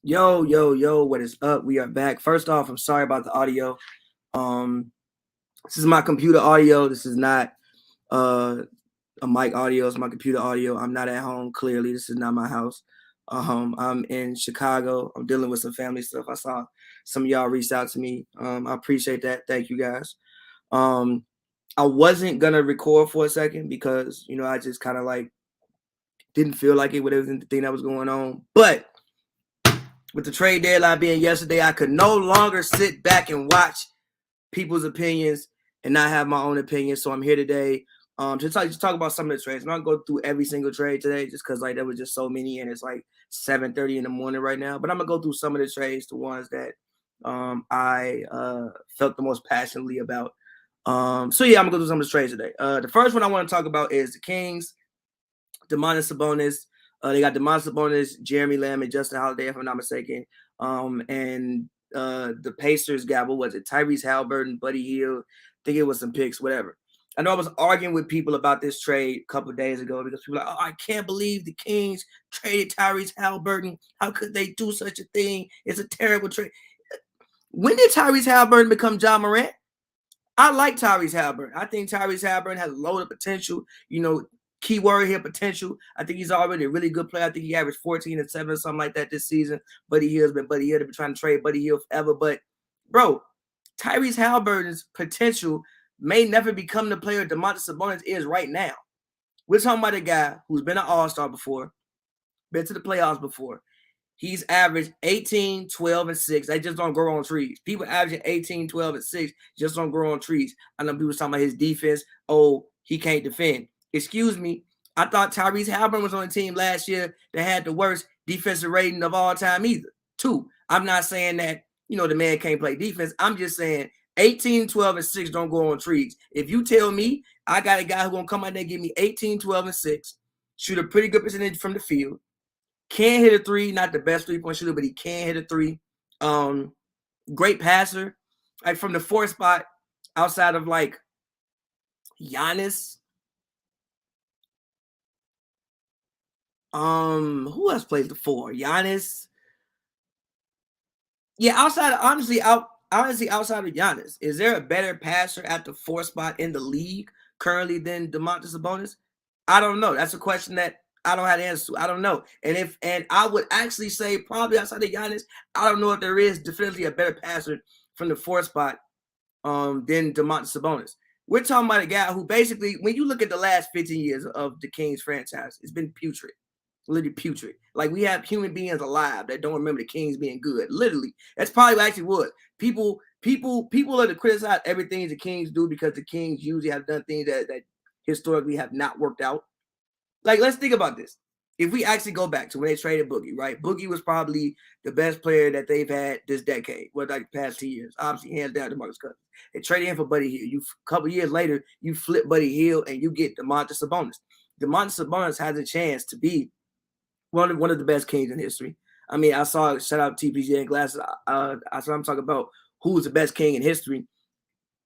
Yo, yo, yo, what is up? We are back. First off, I'm sorry about the audio. Um, this is my computer audio. This is not a mic audio, it's my computer audio. I'm not at home, clearly. This is not my house. I'm in Chicago. I'm dealing with some family stuff. I saw some of y'all reached out to me. I appreciate that. Thank you guys. I wasn't gonna record for a second because I just kind of like didn't feel like it with everything that was going on. But with the trade deadline being yesterday, I could no longer sit back and watch people's opinions and not have my own opinion. So I'm here today to talk about some of the trades. I'm not going to go through every single trade today just because there was just so many and it's like 7:30 in the morning right now. But I'm going to go through some of the trades, the ones that I felt the most passionately about. So yeah, I'm going to go through some of the trades today. The first one I want to talk about is the Kings, Domantas Sabonis. They got Domantas Sabonis, Jeremy Lamb, and Justin Holiday, if I'm not mistaken. And the Pacers got, what was it? Tyrese Halliburton, Buddy Hield. I think it was some picks, whatever. I know I was arguing with people about this trade a couple of days ago because people were like, oh, I can't believe the Kings traded Tyrese Halliburton. How could they do such a thing? It's a terrible trade. When did Tyrese Halliburton become John Morant? I like Tyrese Halliburton. I think Tyrese Halliburton has a load of potential. Key word here, potential. I think he's already a really good player. I think he averaged 14 and 7 or something like that this season. Buddy Hield's been trying to trade Buddy Hield forever. But, bro, Tyrese Halliburton's potential may never become the player Domantas Sabonis is right now. We're talking about a guy who's been an all-star before, been to the playoffs before. He's averaged 18, 12, and 6. They just don't grow on trees. People averaging 18, 12, and 6 just don't grow on trees. I know people talking about his defense. Oh, he can't defend. Excuse me. I thought Tyrese Halliburton was on the team last year that had the worst defensive rating of all time either. 2. I'm not saying that, the man can't play defense. I'm just saying 18, 12, and 6 don't go on trees. If you tell me I got a guy who's going to come out there and give me 18, 12, and 6, shoot a pretty good percentage from the field, can hit a 3, not the best three-point shooter, but he can hit a 3. Great passer. Like from the 4th spot, outside of like Giannis. Who else plays the 4? Giannis. Yeah, outside of outside of Giannis, is there a better passer at the 4th spot in the league currently than Domantas Sabonis? I don't know. That's a question that I don't have the answer to. I don't know. And I would actually say probably outside of Giannis, I don't know if there is definitely a better passer from the 4th spot than Domantas Sabonis. We're talking about a guy who basically, when you look at the last 15 years of the Kings franchise, it's been putrid. Literally putrid. Like, we have human beings alive that don't remember the Kings being good. Literally. That's probably what actually was. People are to criticize everything the Kings do because the Kings usually have done things that historically have not worked out. Like, let's think about this. If we actually go back to when they traded Boogie, right? Boogie was probably the best player that they've had this decade, like the past 2 years. Obviously, hands down to Marcus Cousins. They traded him for Buddy Hield. A couple years later, you flip Buddy Hield and you get Domantas Sabonis. Domantas Sabonis has a chance to be one of the best Kings in history. I mean, I saw shout out TPJ and Glasses. I'm talking about who's the best King in history.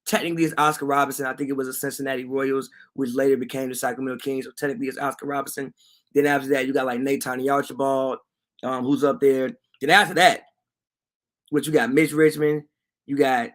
Technically, it's Oscar Robertson. I think it was the Cincinnati Royals, which later became the Sacramento Kings. So technically, it's Oscar Robertson. Then after that, you got like Nathan Archibald, who's up there. Then after that, what you got? Mitch Richmond. You got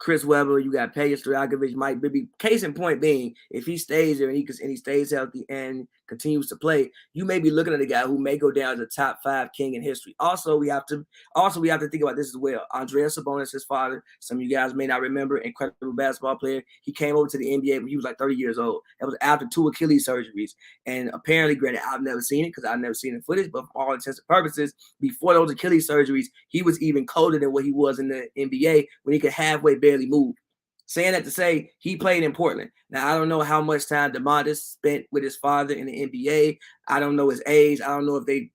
Chris Webber. You got Peja Stojakovic, Mike Bibby. Case in point being, if he stays there and he stays healthy and continues to play, you may be looking at a guy who may go down as a top 5 King in history. Also, we have to think about this as well. Andreas Sabonis, his father, some of you guys may not remember, incredible basketball player. He came over to the NBA when he was like 30 years old. That was after 2 Achilles surgeries. And apparently, granted, I've never seen it because I've never seen the footage, but for all intents and purposes, before those Achilles surgeries, he was even colder than what he was in the NBA when he could halfway barely move. Saying that to say he played in Portland. Now, I don't know how much time Domantas spent with his father in the NBA. I don't know his age. I don't know if they,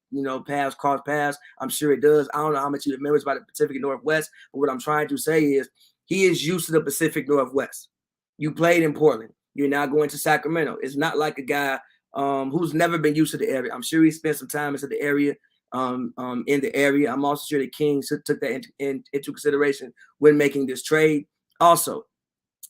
cross paths. I'm sure it does. I don't know how much he remembers about the Pacific Northwest. But what I'm trying to say is he is used to the Pacific Northwest. You played in Portland. You're now going to Sacramento. It's not like a guy who's never been used to the area. I'm sure he spent some time into the area. In the area. I'm also sure the Kings took that into consideration when making this trade. Also,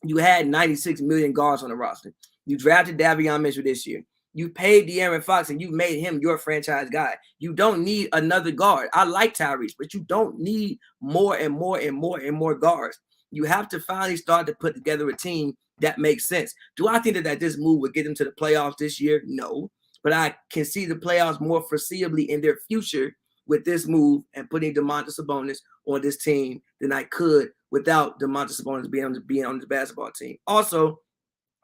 you had 96 million guards on the roster. You drafted Davion Mitchell this year. You paid De'Aaron Fox and you made him your franchise guy. You don't need another guard. I like Tyrese, but you don't need more and more and more and more guards. You have to finally start to put together a team that makes sense. Do I think that this move would get them to the playoffs this year? No. But I can see the playoffs more foreseeably in their future with this move and putting Domantas Sabonis on this team than I could without Domantas Sabonis being on the basketball team. Also,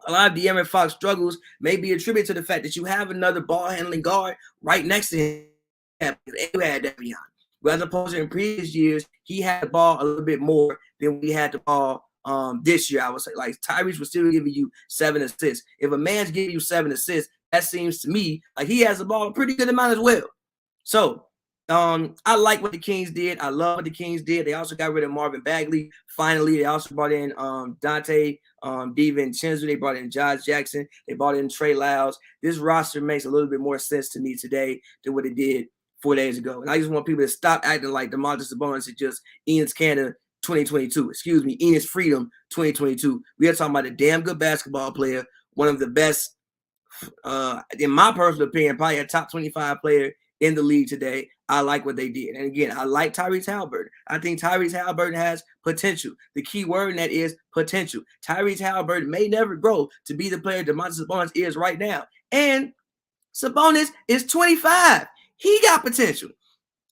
a lot of De'Aaron Fox struggles may be attributed to the fact that you have another ball handling guard right next to him. You had Davion. Whereas opposed to in previous years, he had the ball a little bit more than we had the ball this year. I would say, like, Tyrese was still giving you 7 assists. If a man's giving you 7 assists, that seems to me like he has the ball a pretty good amount as well. So I like what the Kings did. I love what the Kings did. They also got rid of Marvin Bagley. Finally, they also brought in Dante DiVincenzo. They brought in Josh Jackson. They brought in Trey Lyles. This roster makes a little bit more sense to me today than what it did 4 days ago. And I just want people to stop acting like Domantas Sabonis is just Enes Kanter 2022. Excuse me, Enes Freedom 2022. We are talking about a damn good basketball player, one of the best, in my personal opinion, probably a top 25 player in the league today. I like what they did. And again, I like Tyrese Haliburton. I think Tyrese Haliburton has potential. The key word in that is potential. Tyrese Haliburton may never grow to be the player Domantas Sabonis is right now. And Sabonis is 25. He got potential.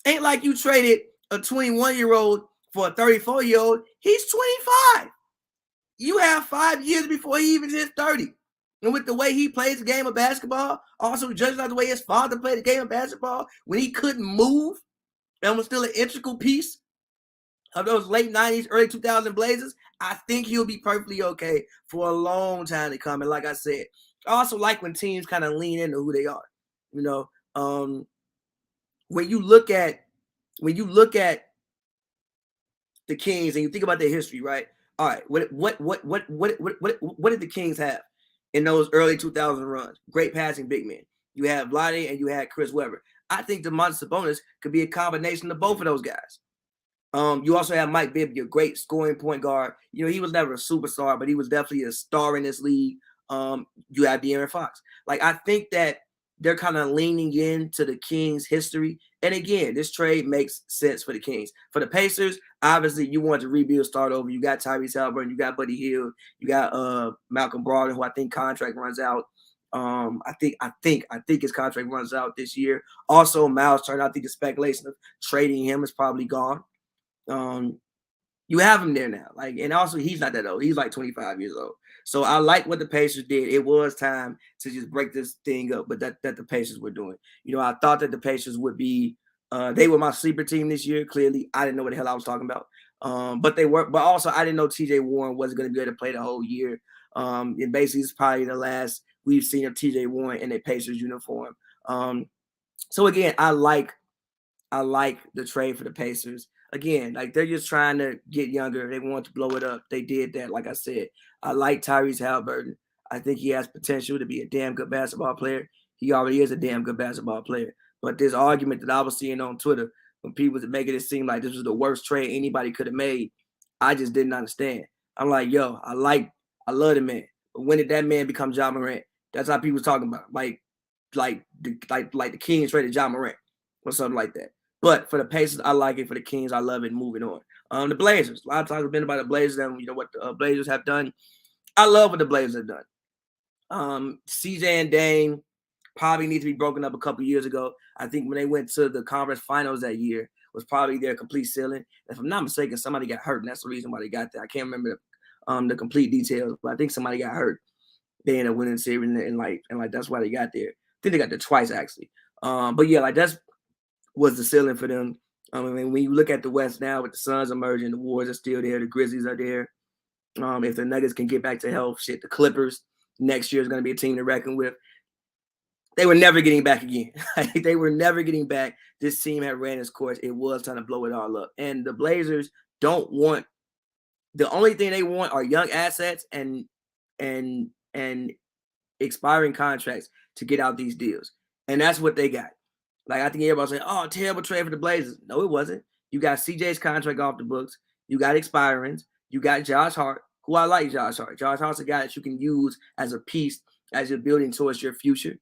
Ain't like you traded a 21-year-old for a 34-year-old. He's 25. You have 5 years before he even hits 30. And with the way he plays the game of basketball, also judging by the way his father played the game of basketball, when he couldn't move and was still an integral piece of those late 90s, early 2000 Blazers, I think he'll be perfectly okay for a long time to come. And like I said, I also like when teams kind of lean into who they are. You know, when you look at the Kings and you think about their history, right? All right, what did the Kings have in those early 2000 runs? Great passing big men. You had Vlade and you had Chris Webber. I think Domantas Sabonis could be a combination of both of those guys. You also have Mike Bibby, a great scoring point guard. You know, he was never a superstar, but he was definitely a star in this league. You have De'Aaron Fox. Like, I think that they're kind of leaning into the Kings' history. And again, this trade makes sense for the Kings. For the Pacers, obviously, you want to rebuild, start over. You got Tyrese Haliburton, you got Buddy Hield, you got Malcolm Brogdon, who I think contract runs out. I think his contract runs out this year. Also, Miles Turner, I think the speculation of trading him is probably gone. You have him there now. Like, and also he's not that old. He's like 25 years old. So I like what the Pacers did. It was time to just break this thing up, but that the Pacers were doing. You know, I thought that the Pacers would be they were my sleeper team this year. Clearly, I didn't know what the hell I was talking about. But they were, but also I didn't know TJ Warren wasn't going to be able to play the whole year. And basically it's probably the last we've seen of TJ Warren in a Pacers uniform. So again, I like the trade for the Pacers. Again, like, they're just trying to get younger. They want to blow it up. They did that. Like I said, I like Tyrese Haliburton. I think he has potential to be a damn good basketball player. He already is a damn good basketball player. But this argument that I was seeing on Twitter when people were making it seem like this was the worst trade anybody could have made, I just didn't understand. I'm like, yo, I love the man. But when did that man become Ja Morant? That's how people was talking about. Like the Kings traded Ja Morant or something like that. But for the Pacers, I like it. For the Kings, I love it. Moving on. The Blazers. A lot of times have been about the Blazers and you know what the Blazers have done. I love what the Blazers have done. CJ and Dame probably need to be broken up a couple years ago. I think when they went to the conference finals that year was probably their complete ceiling. If I'm not mistaken, somebody got hurt, and that's the reason why they got there. I can't remember the complete details, but I think somebody got hurt. They ended up winning the series, and that's why they got there. I think they got there twice actually. But yeah, like that's was the ceiling for them. I mean, when you look at the West now with the Suns emerging, the Warriors are still there, the Grizzlies are there. If the Nuggets can get back to health, shit, the Clippers next year is going to be a team to reckon with. They were never getting back again. They were never getting back. This team had ran its course. It was time to blow it all up. And the Blazers don't want – the only thing they want are young assets and expiring contracts to get out these deals. And that's what they got. Like, I think everybody's saying, oh, terrible trade for the Blazers. No, it wasn't. You got CJ's contract off the books. You got expirings. You got Josh Hart, who I like Josh Hart. Josh Hart's a guy that you can use as a piece as you're building towards your future.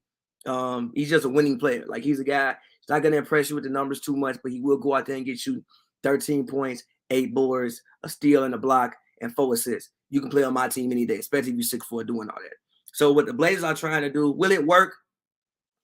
He's just a winning player. Like, he's a guy, he's not gonna impress you with the numbers too much, but he will go out there and get you 13 points, 8 boards, a steal and a block, and 4 assists. You can play on my team any day, especially if you're 6'4" doing all that. So what the Blazers are trying to do, will it work?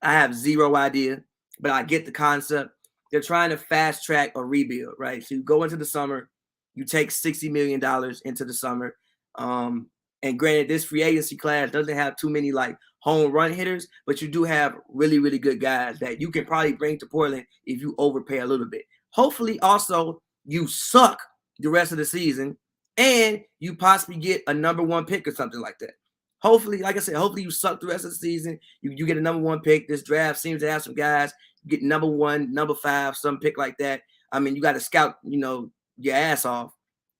I have zero idea, but I get the concept. They're trying to fast track a rebuild, right? So you go into the summer, you take $60 million into the summer. And granted, this free agency class doesn't have too many like home run hitters, but you do have really, really good guys that you can probably bring to Portland if you overpay a little bit. Hopefully, also, you suck the rest of the season and you possibly get a number 1 pick or something like that. Hopefully, like I said, hopefully you suck the rest of the season. You get a number 1 pick. This draft seems to have some guys. You get number 1, number 5, some pick like that. I mean, you got to scout, your ass off.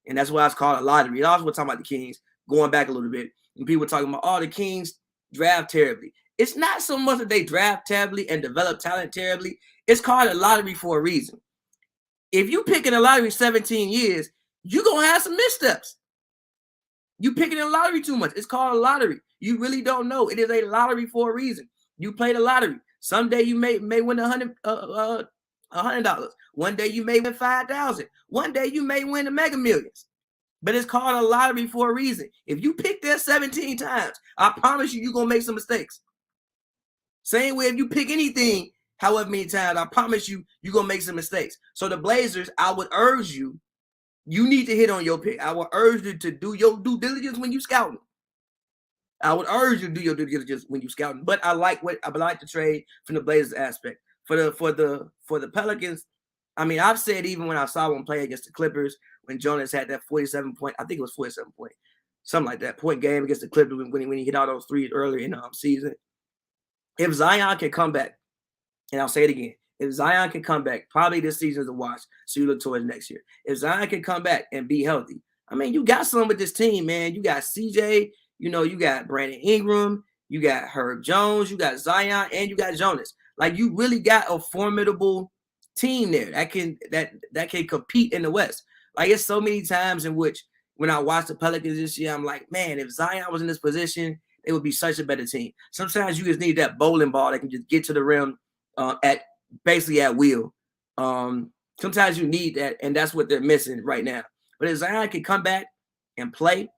And that's why it's called a lottery. And also, we're talking about the Kings, going back a little bit. And people talking about, the Kings draft terribly. It's not so much that they draft terribly and develop talent terribly. It's called a lottery for a reason. If you pick in a lottery 17 years, you're going to have some missteps. You picking in a lottery too much. It's called a lottery. You really don't know. It is a lottery for a reason. You play the lottery. Someday you may win $100. One day you may win 5,000. One day you may win the Mega Millions. But it's called a lottery for a reason. If you pick there 17 times, I promise you're going to make some mistakes. Same way if you pick anything, however many times, I promise you're going to make some mistakes. So the Blazers, I would urge you need to hit on your pick. I would urge you to do your due diligence when you scouting. I would urge you to do your due diligence when you scouting. But I like the trade from the Blazers aspect. For the Pelicans, I mean, I've said even when I saw them play against the Clippers, when Jonas had that 47 point, I think it was 47 point, something like that, point game against the Clippers when he hit all those threes earlier in the season. If Zion can come back, and I'll say it again, if Zion can come back, probably this season is a watch, so you look towards next year. If Zion can come back and be healthy, I mean, you got some with this team, man. You got CJ, you got Brandon Ingram, you got Herb Jones, you got Zion, and you got Jonas. Like, you really got a formidable team there that can compete in the West. Like, it's so many times in which when I watch the Pelicans this year, I'm like, man, if Zion was in this position, it would be such a better team. Sometimes you just need that bowling ball that can just get to the rim at will. Sometimes you need that, and that's what they're missing right now. But if Zion can come back and play,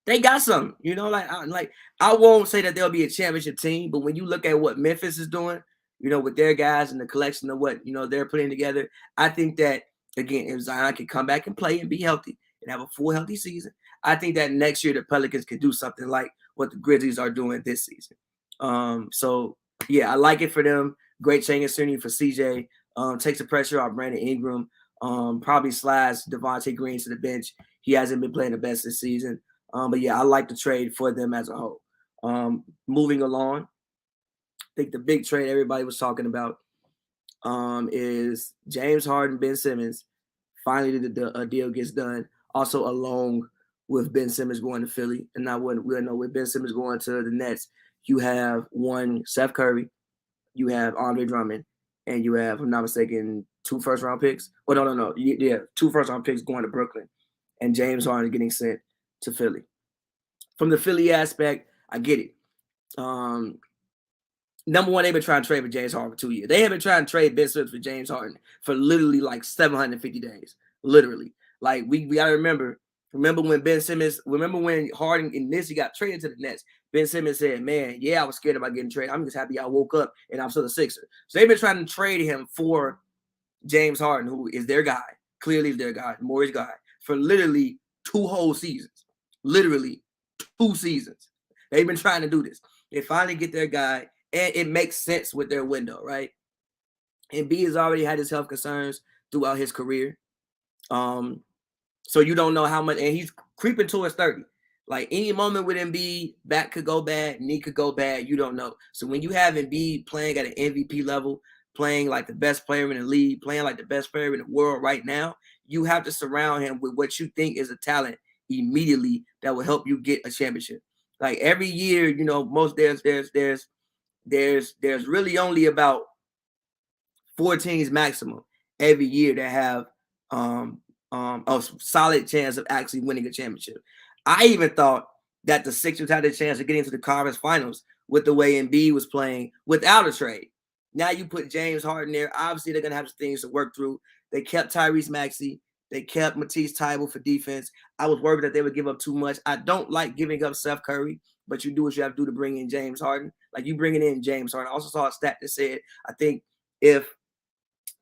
they got something. I won't say that they'll be a championship team, but when you look at what Memphis is doing, with their guys and the collection of what they're putting together, I think that, again, if Zion can come back and play and be healthy and have a full healthy season, I think that next year the Pelicans can do something like what the Grizzlies are doing this season. So yeah, I like it for them. Great change of scenery for CJ. Takes the pressure off Brandon Ingram. Probably slides Devontae Green to the bench. He hasn't been playing the best this season. But yeah, I like the trade for them as a whole. Moving along, I think the big trade everybody was talking about is James Harden, Ben Simmons. Finally, the deal gets done. Also, along with Ben Simmons going to Philly, and now we know with Ben Simmons going to the Nets, you have one Seth Curry, you have Andre Drummond, and you have, if I'm not mistaken, 2 first-round picks. Well, no. Yeah, 2 first-round picks going to Brooklyn, and James Harden getting sent to Philly. From the Philly aspect, I get it. Number one, they've been trying to trade for James Harden for 2 years. They have been trying to trade Ben Simmons for James Harden for literally like 750 days. Literally. Like, we got to remember when Harden and Nissy got traded to the Nets, Ben Simmons said, man, yeah, I was scared about getting traded. I'm just happy I woke up and I'm still a Sixer. So they've been trying to trade him for James Harden, who is their guy, clearly is their guy, Morey's guy, for literally 2 whole seasons. Literally 2 seasons. They've been trying to do this. They finally get their guy, and it makes sense with their window, right? And B has already had his health concerns throughout his career. So you don't know how much, and he's creeping towards 30. Like, any moment with Embiid, back could go bad, knee could go bad, you don't know. So when you have Embiid playing at an MVP level, playing like the best player in the league, playing like the best player in the world right now, you have to surround him with what you think is a talent immediately that will help you get a championship. Like, every year, there's really only about 4 teams maximum every year that have a solid chance of actually winning a championship. I even thought that the Sixers had a chance of getting to the conference finals with the way Embiid was playing without a trade. Now you put James Harden there. Obviously, they're going to have some things to work through. They kept Tyrese Maxey. They kept Matisse Thybulle for defense. I was worried that they would give up too much. I don't like giving up Steph Curry, but you do what you have to do to bring in James Harden. Like, you bringing in James Harden. I also saw a stat that said, I think if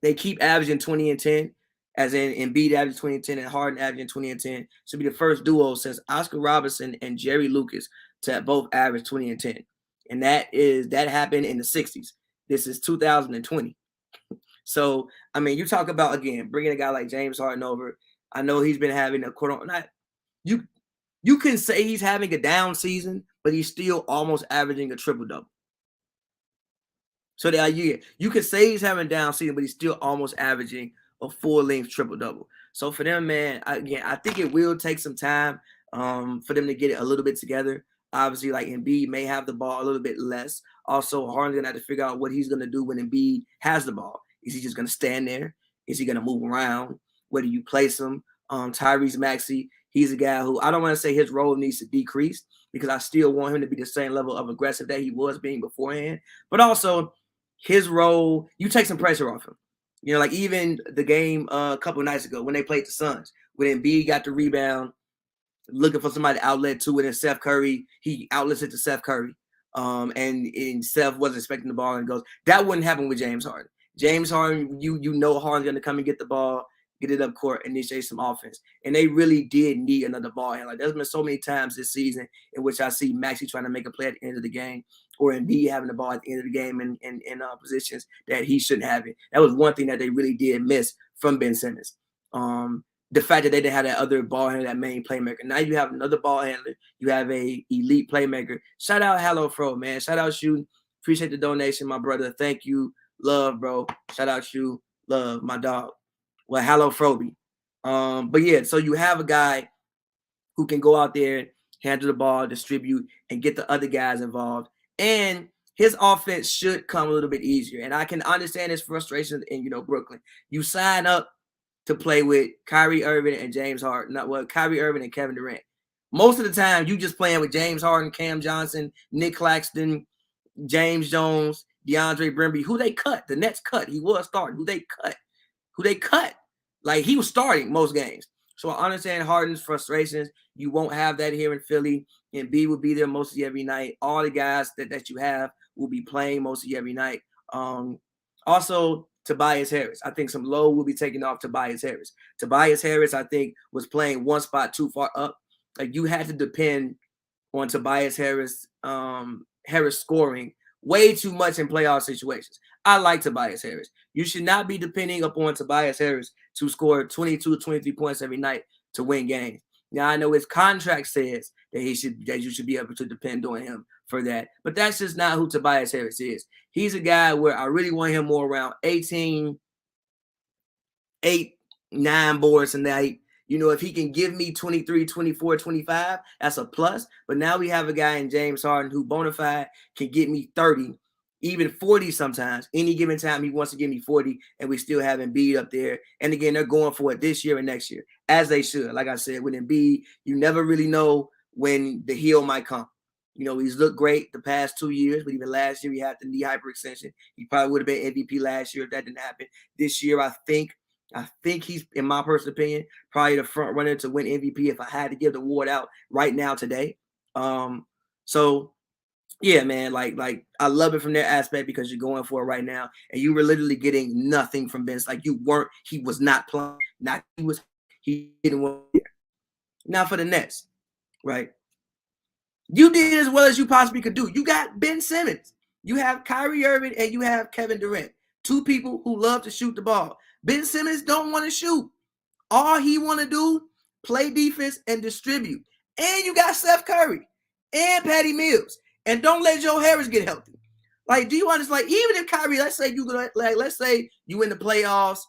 they keep averaging 20 and 10, as in Embiid averaging 20 and 10 and Harden averaging 20 and 10, should be the first duo since Oscar Robertson and Jerry Lucas to both average 20 and 10. And that happened in the 60s. This is 2020. So, I mean, you talk about, again, bringing a guy like James Harden over. I know he's been having a you can say he's having a down season, but he's still almost averaging a triple-double. So you can say he's having a down season, but he's still almost averaging a full-length triple-double. So for them, man, I think it will take some time for them to get it a little bit together. Obviously, like, Embiid may have the ball a little bit less. Also, Harden's going to have to figure out what he's going to do when Embiid has the ball. Is he just going to stand there? Is he going to move around? Where do you place him? Tyrese Maxey, he's a guy who I don't want to say his role needs to decrease, because I still want him to be the same level of aggressive that he was being beforehand. But also, his role, you take some pressure off him. You know, like even the game a couple of nights ago when they played the Suns, when Embiid got the rebound, looking for somebody to outlet to it, and Steph Curry, he outlets it to Steph Curry. And Steph wasn't expecting the ball and goes. That wouldn't happen with James Harden. James Harden, you know Harden's going to come and get the ball, get it up court, and initiate some offense. And they really did need another ball handler. Like, there's been so many times this season in which I see Maxey trying to make a play at the end of the game, or Embiid having the ball at the end of the game in positions that he shouldn't have it. That was one thing that they really did miss from Ben Simmons. The fact that they didn't have that other ball handler, that main playmaker. Now you have another ball handler. You have a elite playmaker. Shout out Hello Fro, man. Shout out you. Appreciate the donation, my brother. Thank you. Love, bro. Shout out you. Love, my dog. Well, hello, Froby. But yeah, so you have a guy who can go out there, handle the ball, distribute, and get the other guys involved. And his offense should come a little bit easier. And I can understand his frustration in, Brooklyn. You sign up to play with Kyrie Irving and James Harden. Kyrie Irving and Kevin Durant. Most of the time, you just playing with James Harden, Cam Johnson, Nick Claxton, James Jones, DeAndre Brimby, who they cut. The Nets cut. He was starting. Who they cut. Like, he was starting most games. So I understand Harden's frustrations. You won't have that here in Philly. And B will be there mostly every night. All the guys that you have will be playing mostly every night. Also, Tobias Harris. I think some load will be taken off Tobias Harris. Tobias Harris, I think, was playing one spot too far up. Like, you had to depend on Tobias Harris scoring way too much in playoff situations. I like Tobias Harris. You should not be depending upon Tobias Harris to score 22, 23 points every night to win games. Now, I know his contract says that you should be able to depend on him for that, but that's just not who Tobias Harris is. He's a guy where I really want him more around 18, 8, 9 boards a night. If he can give me 23, 24, 25, that's a plus. But now we have a guy in James Harden who bona fide can get me 30, even 40 sometimes. Any given time he wants to give me 40, and we still have Embiid up there. And again, they're going for it this year and next year, as they should. Like I said, with Embiid, you never really know when the heel might come. He's looked great the past 2 years, but even last year he had the knee hyperextension. He probably would have been MVP last year if that didn't happen. This year, I think he's, in my personal opinion, probably the front runner to win MVP if I had to give the award out right now today. So yeah, man, like I love it from their aspect, because you're going for it right now, and you were literally getting nothing from Vince. Like, he was not playing. He didn't want to. Now for the Nets, right? You did as well as you possibly could do. You got Ben Simmons. You have Kyrie Irving, and you have Kevin Durant. Two people who love to shoot the ball. Ben Simmons don't want to shoot. All he want to do, play defense and distribute. And you got Steph Curry and Patty Mills. And don't let Joe Harris get healthy. Like, do you understand? Like, even if Kyrie, let's say you in the playoffs,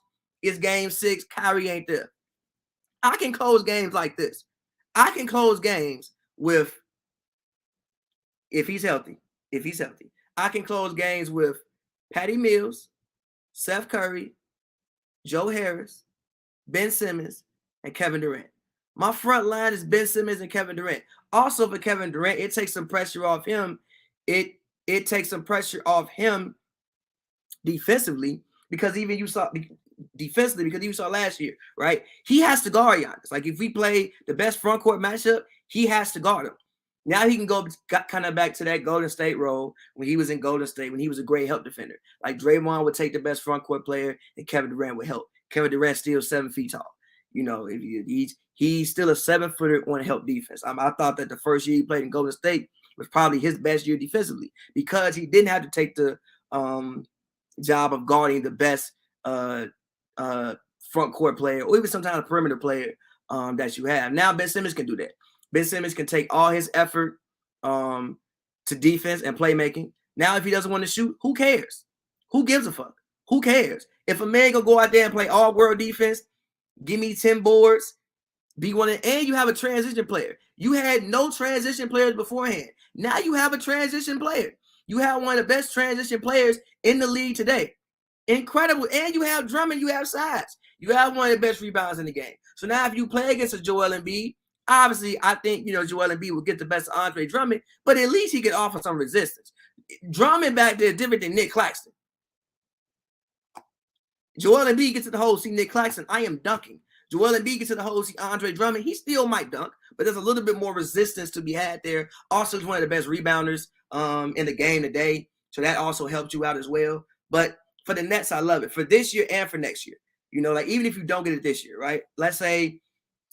it's game 6, Kyrie ain't there. I can close games like this. I can close games with, if he's healthy. I can close games with Patty Mills, Steph Curry, Joe Harris, Ben Simmons, and Kevin Durant. My front line is Ben Simmons and Kevin Durant. Also, for Kevin Durant, it takes some pressure off him. It it takes some pressure off him defensively, because even you saw defensively, because you saw last year, right? He has to guard Giannis. Like if we play the best front court matchup, he has to guard him. Now he can go kind of back to that Golden State role when he was in Golden State, when he was a great help defender. Like Draymond would take the best front court player, and Kevin Durant would help. Kevin Durant's still 7 feet tall. You know, if he's still a 7-footer on help defense. I thought that the first year he played in Golden State was probably his best year defensively, because he didn't have to take the job of guarding the best front court player, or even sometimes a perimeter player that you have. Now Ben Simmons can do that. Ben Simmons can take all his effort to defense and playmaking. Now, if he doesn't want to shoot, who cares? Who gives a fuck? Who cares? If a man gonna go out there and play all world defense, give me 10 boards, be one of, and you have a transition player. You had no transition players beforehand. Now you have a transition player. You have one of the best transition players in the league today. Incredible. And you have Drummond, you have size. You have one of the best rebounds in the game. So now if you play against a Joel Embiid, obviously I think, Joel Embiid will get the best of Andre Drummond, but at least he can offer some resistance. Drummond back there is different than Nick Claxton. Joel Embiid gets to the hole, see Nick Claxton, I am dunking. Joel Embiid gets to the hole, see Andre Drummond, he still might dunk, but there's a little bit more resistance to be had there. Also, he's one of the best rebounders in the game today, so that also helped you out as well. But for the Nets, I love it. For this year and for next year. Like even if you don't get it this year, right? Let's say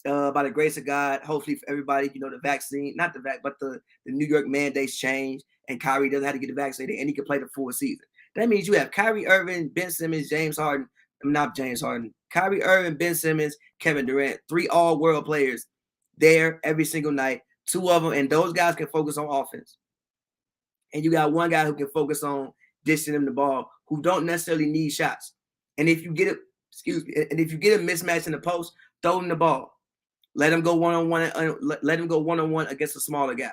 by the grace of God, hopefully for everybody, the vaccine, not the but the New York mandates change and Kyrie doesn't have to get the vaccine and he can play the full season. That means you have Kyrie Irving, Ben Simmons, Kyrie Irving, Ben Simmons, Kevin Durant, 3 all-world players there every single night, 2 of them, and those guys can focus on offense. And you got one guy who can focus on dishing them the ball, who don't necessarily need shots. And if you get a mismatch in the post, throw him the ball. Let him go one-on-one against a smaller guy.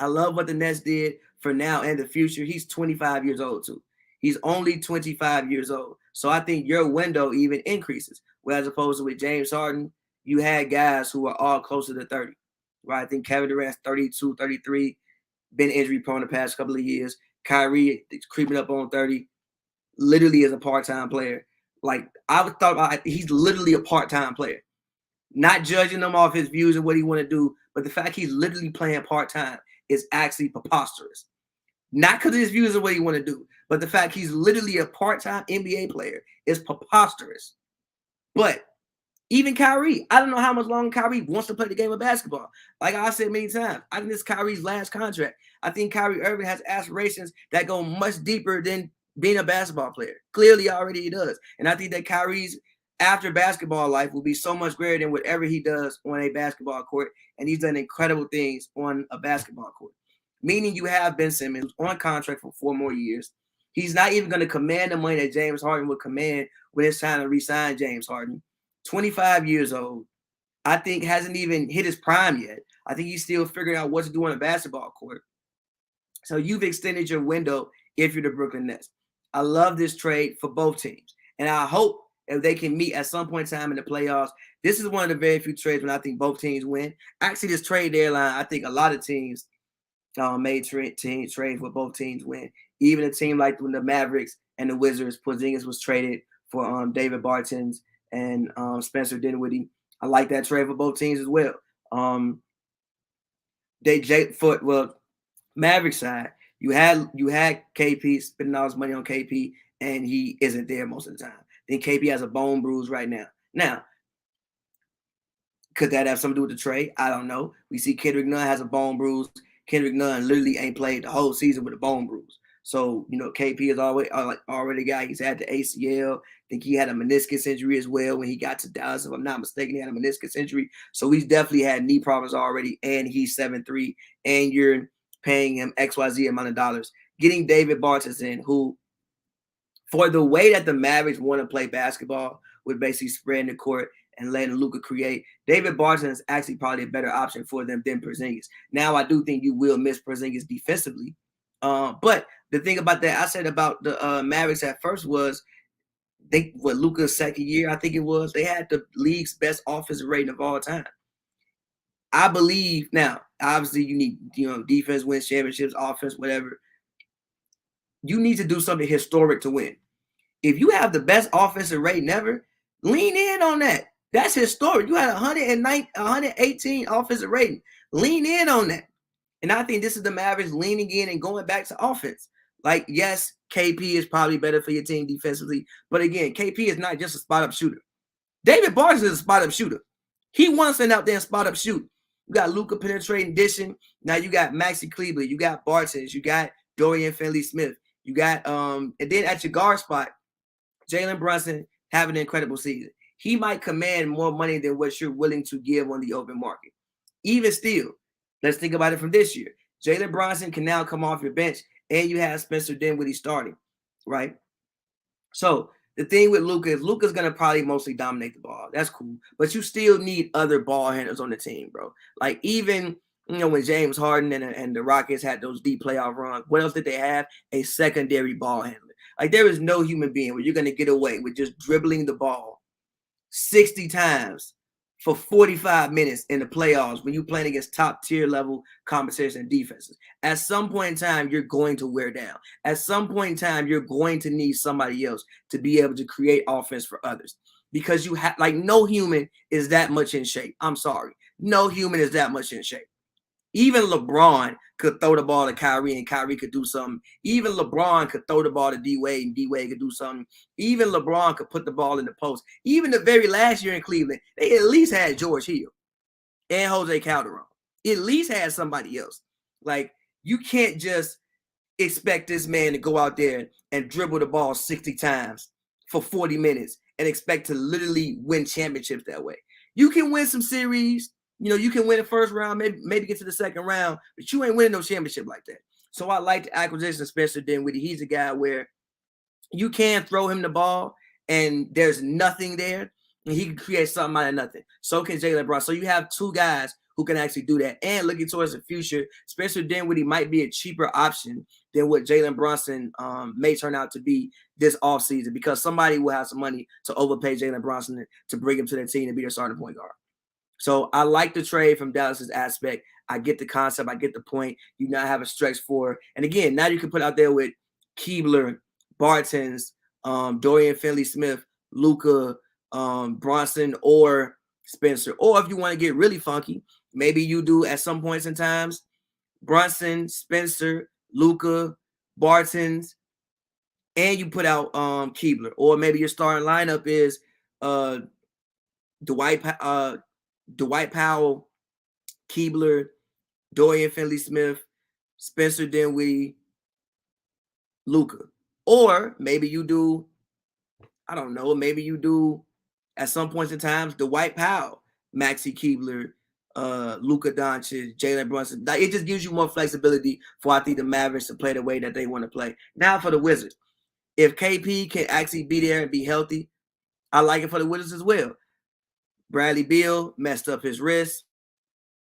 I love what the Nets did for now and the future. He's 25 years old too. He's only 25 years old. So I think your window even increases. Whereas opposed to with James Harden, you had guys who are all closer to 30. Right? I think Kevin Durant's 32, 33, been injury prone the past couple of years. Kyrie is creeping up on 30, literally is a part-time player. Like I would thought about, he's literally a part-time player. Not judging him off his views and what he want to do, but the fact he's literally playing part-time is actually preposterous. Not because of his views and what he want to do, but the fact he's literally a part-time NBA player is preposterous. But even Kyrie, I don't know how much longer Kyrie wants to play the game of basketball. Like I said many times, I think this is Kyrie's last contract. I think Kyrie Irving has aspirations that go much deeper than being a basketball player. Clearly already he does. And I think that Kyrie's after basketball life will be so much greater than whatever he does on a basketball court. And he's done incredible things on a basketball court. Meaning you have Ben Simmons on contract for 4 more years. He's not even going to command the money that James Harden would command when it's time to re-sign James Harden. 25 years old. I think hasn't even hit his prime yet. I think he's still figuring out what to do on a basketball court. So you've extended your window if you're the Brooklyn Nets. I love this trade for both teams. And I hope if they can meet at some point in time in the playoffs, this is one of the very few trades when I think both teams win. Actually, this trade deadline, I think a lot of teams made trades where both teams win. Even a team like when the Mavericks and the Wizards, Porzingis was traded for David Bertans and Spencer Dinwiddie. I like that trade for both teams as well. Mavericks side, you had KP spending all his money on KP, and he isn't there most of the time. Then KP has a bone bruise right now. Now, could that have something to do with the trade? I don't know. We see Kendrick Nunn has a bone bruise. Kendrick Nunn literally ain't played the whole season with a bone bruise. So, KP is already a guy. He's had the ACL. I think he had a meniscus injury as well when he got to Dallas. If I'm not mistaken, he had a meniscus injury. So he's definitely had knee problems already, and he's 7'3", and you're paying him XYZ amount of dollars. Getting David Bertans in, who, for the way that the Mavericks want to play basketball, with basically spreading the court and letting Luka create, David Bertans is actually probably a better option for them than Porzingis. Now, I do think you will miss Porzingis defensively. But the thing about that, I said about the Mavericks at first was, Luka's second year, I think it was, they had the league's best offensive rating of all time. I believe now, obviously you need, defense wins championships, offense, whatever. you need to do something historic to win. If you have the best offensive rating ever, lean in on that. That's historic. You had 118 offensive rating. Lean in on that. And I think this is the Mavericks leaning in and going back to offense. Like, yes, KP is probably better for your team defensively. But again, KP is not just a spot-up shooter. David Barnes is a spot-up shooter. He wants to out there and spot-up shoot. You got Luka penetrating, dishing. Now you got Maxi Kleber. You got Bartons. You got Dorian Finney-Smith. You got, and then at your guard spot, Jalen Brunson having an incredible season. He might command more money than what you're willing to give on the open market. Even still, let's think about it from this year. Jalen Brunson can now come off your bench, and you have Spencer Dinwiddie starting, right? So the thing with Luka is Luka's going to probably mostly dominate the ball. That's cool. But you still need other ball handlers on the team, bro. Like even, when James Harden and the Rockets had those deep playoff runs, what else did they have? A secondary ball handler. Like there is no human being where you're going to get away with just dribbling the ball 60 times for 45 minutes in the playoffs when you're playing against top tier level competition and defenses. At some point in time, you're going to wear down. At some point in time, you're going to need somebody else to be able to create offense for others because you have no human is that much in shape. I'm sorry. No human is that much in shape. Even LeBron could throw the ball to Kyrie and Kyrie could do something. Even LeBron could throw the ball to D-Wade and D-Wade could do something. Even LeBron could put the ball in the post. Even the very last year in Cleveland, they at least had George Hill and Jose Calderon. At least had somebody else. Like, you can't just expect this man to go out there and dribble the ball 60 times for 40 minutes and expect to literally win championships that way. You can win some series. You can win the first round, maybe get to the second round, but you ain't winning no championship like that. So I like the acquisition of Spencer Dinwiddie. He's a guy where you can throw him the ball and there's nothing there, and he can create something out of nothing. So can Jalen Brunson. So you have two guys who can actually do that. And looking towards the future, Spencer Dinwiddie might be a cheaper option than what Jalen Brunson may turn out to be this offseason because somebody will have some money to overpay Jalen Brunson to bring him to their team and be their starting point guard. So I like the trade from Dallas's aspect. I get the concept. I get the point. You now have a stretch four. And again, now you can put out there with Keebler, Bartons, Dorian Finney-Smith, Luka, Bronson, or Spencer. Or if you want to get really funky, maybe you do at some points in times, Brunson, Spencer, Luka, Bartons, and you put out Keebler. Or maybe your starting lineup is Dwight Powell, Keebler, Dorian Finney-Smith, Spencer Dinwiddie, Luka. Or maybe you do, I don't know, maybe you do at some points in times Dwight Powell, Maxi Keebler, Luka Doncic, Jalen Brunson. It just gives you more flexibility for I think the Mavericks to play the way that they want to play. Now for the Wizards. If KP can actually be there and be healthy, I like it for the Wizards as well. Bradley Beal messed up his wrist.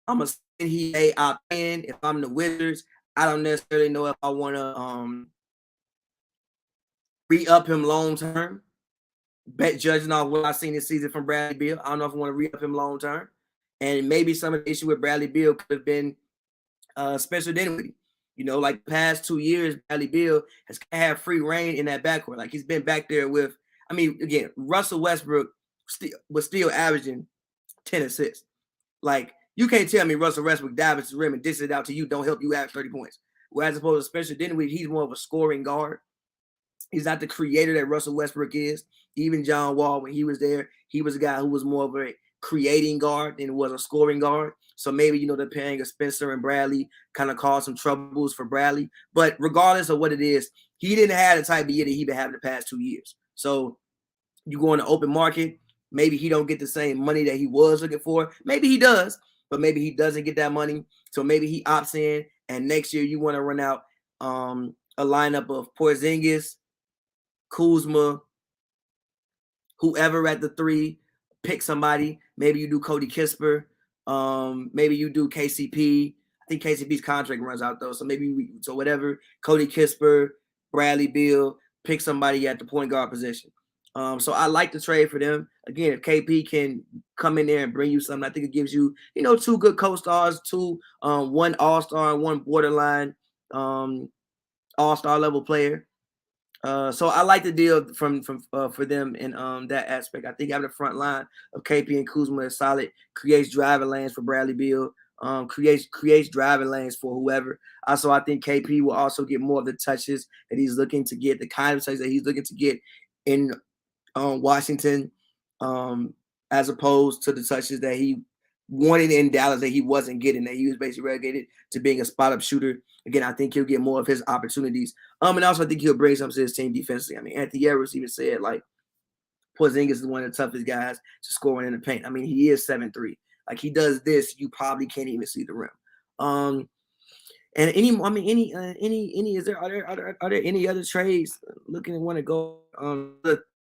I'm going to say he may opt in. If I'm the Wizards, I don't necessarily know if I want to re-up him long-term. Judging off what I've seen this season from Bradley Beal, I don't know if I want to re-up him long-term. And maybe some of the issue with Bradley Beal could have been Spencer Dinwiddie. Like the past 2 years, Bradley Beal has had free reign in that backcourt. Like he's been back there with, again, Russell Westbrook was still averaging 10 assists. Like, you can't tell me Russell Westbrook dives to the rim and dishes it out to you, don't help you average 30 points. Whereas opposed to Spencer Dinwiddie, he's more of a scoring guard. He's not the creator that Russell Westbrook is. Even John Wall, when he was there, he was a guy who was more of a creating guard than was a scoring guard. So maybe, the pairing of Spencer and Bradley kind of caused some troubles for Bradley. But regardless of what it is, he didn't have the type of year that he's been having the past 2 years. So you go in the open market, maybe he don't get the same money that he was looking for. Maybe he does, but maybe he doesn't get that money. So maybe he opts in, and next year you want to run out a lineup of Porzingis, Kuzma, whoever at the 3, pick somebody. Maybe you do Cody Kisper. Maybe you do KCP. I think KCP's contract runs out though. So so whatever, Cody Kisper, Bradley Beal, pick somebody at the point guard position. So I like the trade for them. Again, if KP can come in there and bring you something, I think it gives you, 2 good co-stars, 1 all-star, 1 borderline all-star level player. So I like the deal from for them in that aspect. I think having a front line of KP and Kuzma is solid. Creates driving lanes for Bradley Beal. Creates driving lanes for whoever. Also, I think KP will also get more of the touches that he's looking to get, the kind of touches that he's looking to get in Washington, as opposed to the touches that he wanted in Dallas that he wasn't getting, that he was basically relegated to being a spot up shooter. Again, I think he'll get more of his opportunities. And also I think he'll bring something to his team defensively. I mean, Anthony Edwards even said like Porzingis is one of the toughest guys to score in the paint. I mean, he is 7'3". Like he does this, you probably can't even see the rim. And is there are there any other trades looking to want to go?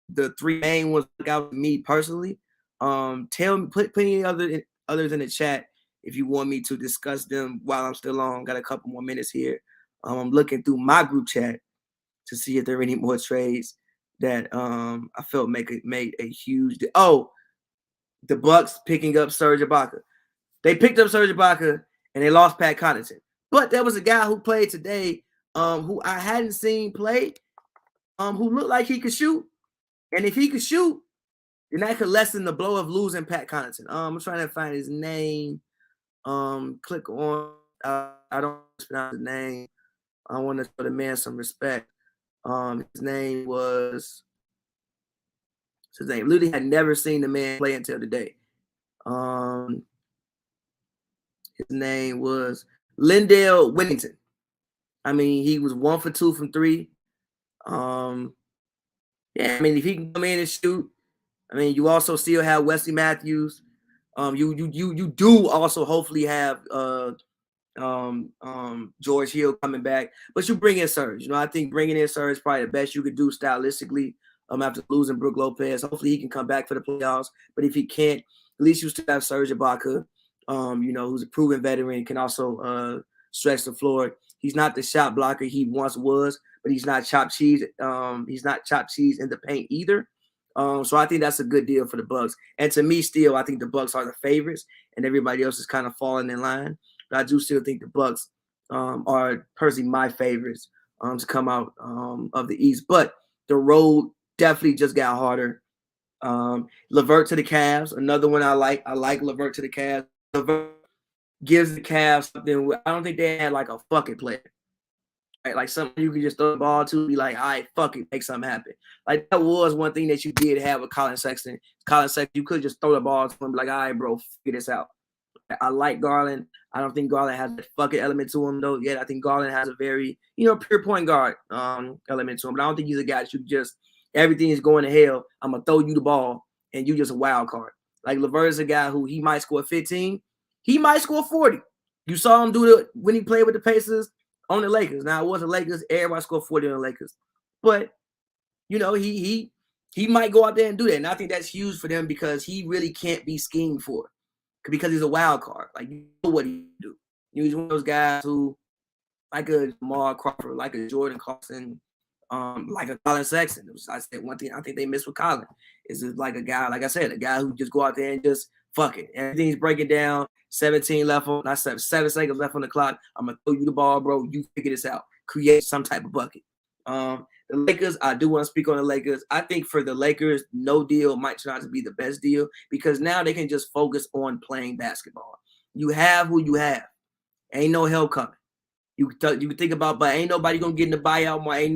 The three main ones look out to me personally. Tell me, put any others in the chat if you want me to discuss them while I'm still on. Got a couple more minutes here. I'm looking through my group chat to see if there are any more trades that I felt made a huge. The Bucks picking up Serge Ibaka. They picked up Serge Ibaka and they lost Pat Connaughton. But there was a guy who played today, who I hadn't seen play, who looked like he could shoot. And if he could shoot, then that could lessen the blow of losing Pat Connaughton. I'm trying to find his name. Click on. I don't pronounce his name. I want to show the man some respect. His name was. His name. Literally had never seen the man play until today. His name was Lindell Whittington. I mean, he was 1 for 2 from 3. Yeah, I mean, if he can come in and shoot, I mean, you also still have Wesley Matthews. You do also hopefully have George Hill coming back, but you bring in Serge. You know, I think bringing in Serge is probably the best you could do stylistically. After losing Brook Lopez, hopefully he can come back for the playoffs. But if he can't, at least you still have Serge Ibaka, who's a proven veteran, can also stretch the floor. He's not the shot blocker he once was, but he's not chopped cheese. He's not chopped cheese in the paint either. So I think that's a good deal for the Bucks. And to me, still, I think the Bucks are the favorites, and everybody else is kind of falling in line. But I do still think the Bucks are personally my favorites to come out of the East. But the road definitely just got harder. LeVert to the Cavs, another one I like. I like LeVert to the Cavs. LeVert gives the Cavs something. I don't think they had like a fucking player. Right? Like something you can just throw the ball to, be like, all right, fuck it, make something happen. Like that was one thing that you did have with Colin Sexton. Colin Sexton, you could just throw the ball to him, be like, all right, bro, figure this out. I like Garland. I don't think Garland has that fucking element to him though. Yet I think Garland has a very, pure point guard element to him. But I don't think he's a guy that you just everything is going to hell. I'm gonna throw you the ball and you just a wild card. Like LeVert is a guy who he might score 15, he might score 40. You saw him do it when he played with the Pacers on the Lakers. Now it wasn't Lakers, everybody scored 40 on the Lakers. But he might go out there and do that. And I think that's huge for them because he really can't be schemed for because he's a wild card. Like you know what he do. He's one of those guys who, like a Jamal Crawford, like a Jordan Clarkson, like a Colin Sexton. I said one thing I think they missed with Colin is like a guy, like I said, a guy who just go out there and just fuck it. Everything's breaking down. 7 seconds left on the clock. I'm gonna throw you the ball, bro. You figure this out. Create some type of bucket. The Lakers, I do want to speak on the Lakers. I think for the Lakers, no deal might turn out to be the best deal because now they can just focus on playing basketball. You have who you have. Ain't no help coming. You can think about, but ain't nobody gonna get in the buyout more. Ain't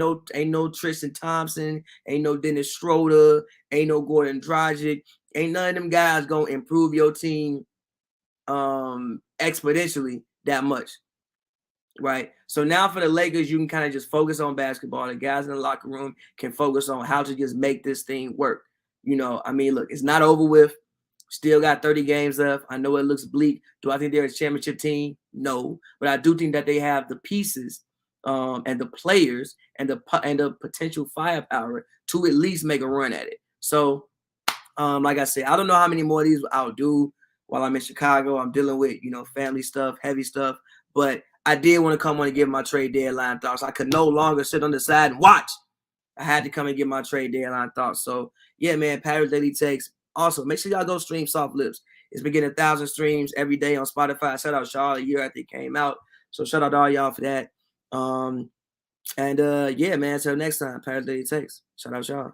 no Tristan Thompson, ain't no Dennis Schroeder, ain't no Gordon Dragic, ain't none of them guys gonna improve your team exponentially that much. Right. So now for the Lakers, you can kind of just focus on basketball. The guys in the locker room can focus on how to just make this thing work. I mean, look, it's not over with. Still got 30 games left. I know it looks bleak. Do I think they're a championship team? No. But I do think that they have the pieces and the players and the potential firepower to at least make a run at it. So, like I said, I don't know how many more of these I'll do while I'm in Chicago. I'm dealing with, family stuff, heavy stuff. But I did want to come on and give my trade deadline thoughts. I could no longer sit on the side and watch. I had to come and give my trade deadline thoughts. So, yeah, man, Paris Daily Takes. Also, make sure y'all go stream Soft Lips. It's been getting 1,000 streams every day on Spotify. Shout out Shaw a year after it came out. So shout out to all y'all for that. And yeah, man. Till next time, Paradise Takes. Shout out y'all.